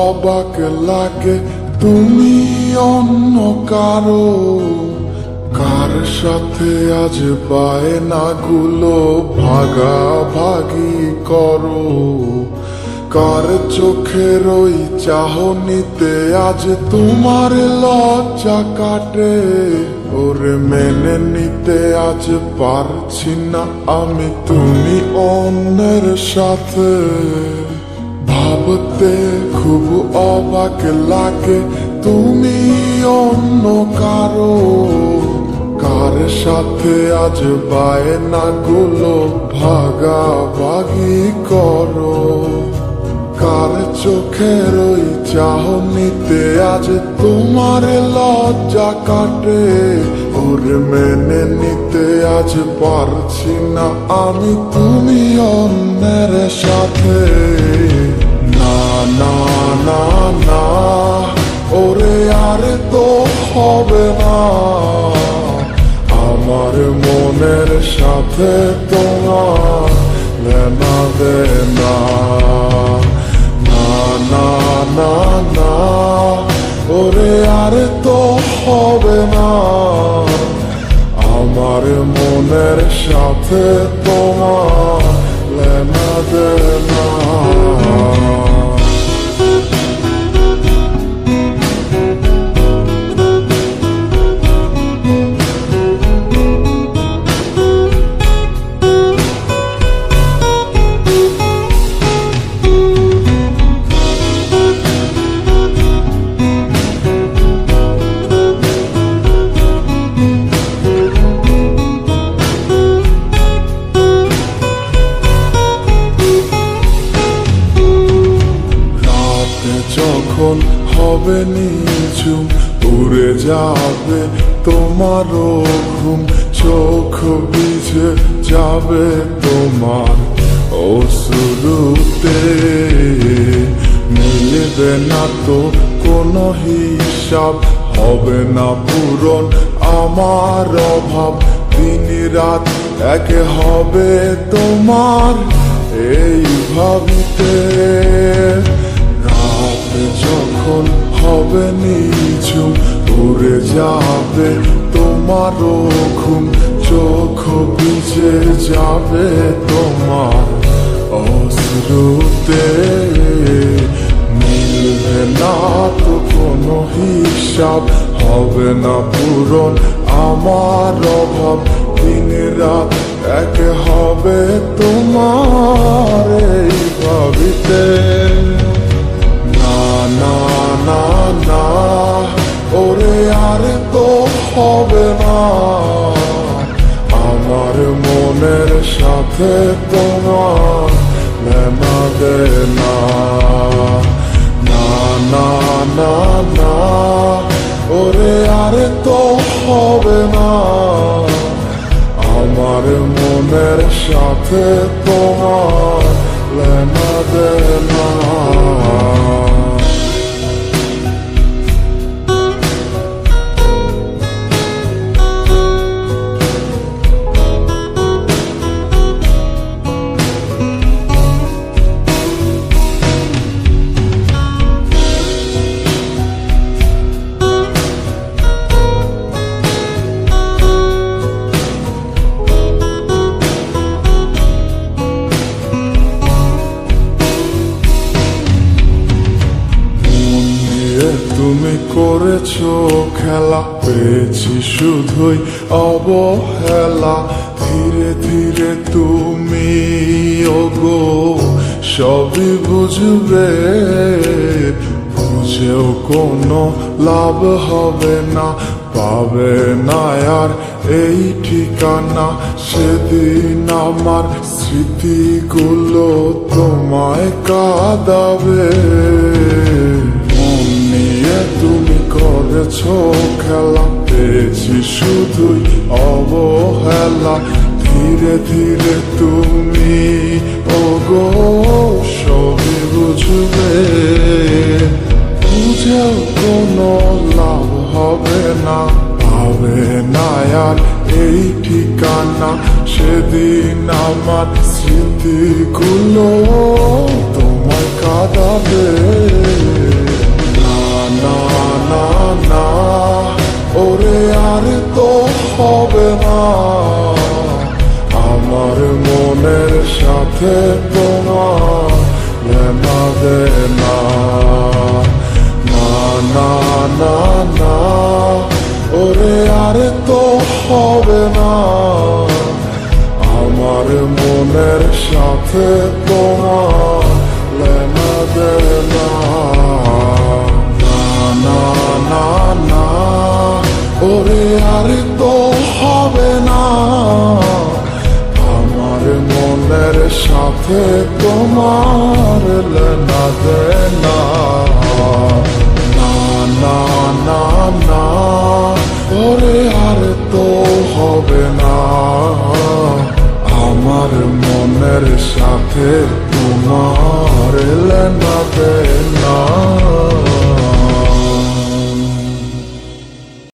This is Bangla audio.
অবাক লাগে তুমি অন্য কারো, কার সাথে আজ বায়নাগুলো ভাগাভাগি করো, কার চোখের ওই চাহনিতে আজ তোমার লজ্জা কাটে। ওরে মেনে নিতে আজ পারছি না আমি তুমি অন্যের সাথে, ভাবতে খুব অবাক লাগে তুমি অন্য কারো, কার সাথে আজ বায়নাগুলো ভাগাভাগি করো, কার চোখের ওই চাহনিতে আজ তোমার লজ্জা কাটে। ওরে মেনে নিতে আজ পারছি না আমি তুমি অন্যের সাথে। না না না না ওরে আর তো হবে না, আমার মনের সাথে তোমার লেনা দেনা। না না না ওরে আর তো হবে না, আমার মনের সাথে তোমার লেনা দেনা। যখন হবে নিঝুম উড়ে যাবে তোমারও ঘুম, চোখ ভিজে যাবে তোমার অশ্রুতে, মিলবে না তো কোনো হিসাব, হবে না পূরণ আমার অভাব, দিন রাত এক হবে তোমার এই ভাবিতে। যখন হবে নিঝুম উড়ে যাবে তোমারও ঘুম, চোখ ভিজে যাবে তোমার অশ্রুতে, মিলবে না তো কোনো হিসাব, হবে না পূরণ আমার অভাব, দিন রাত এক হবে তোমার এই ভাবিতে। না না না ওরে আর তো হবে না, আমার মনের সাথে তোমার লেনা দেনা। না না না না ওরে আর তো হবে না, আমার মনের সাথে তোমার লেনা দেনা। তুমি করেছো খেলা, পেয়েছি শুধুই অবহেলা, ধীরে ধীরে তুমি ওগো সবই বুঝবে, বুঝেও কোনো লাভ হবে না, পাবে না আর এই ঠিকানা। সেদিন আমার স্মৃতিগুলো তোমায় কাঁদাবে, তুমি করেছো খেলা, পেয়েছি শুধুই অবহেলা, ধীরে ধীরে তুমি ওগো সবই বুঝবে, বুঝেও কোনো লাভ হবে না, পাবে না আর এই ঠিকানা। সেদিন আমার স্মৃতিগুলো তোমায় কাঁদাবে। না না না না ওরে আর তো হবে না, আমার মনের সাথে তোমার লেনা দেনা। না না না না ওরে আর তো হবে না, আমার মনের সাথে তোমার লেনা দেনা। না না না না ওরে আর তো হবে না, আমার মনের সাথে তোমার লেনা দেনা। না না না না ওরে আর তো হবে না, আমার মনের সাথে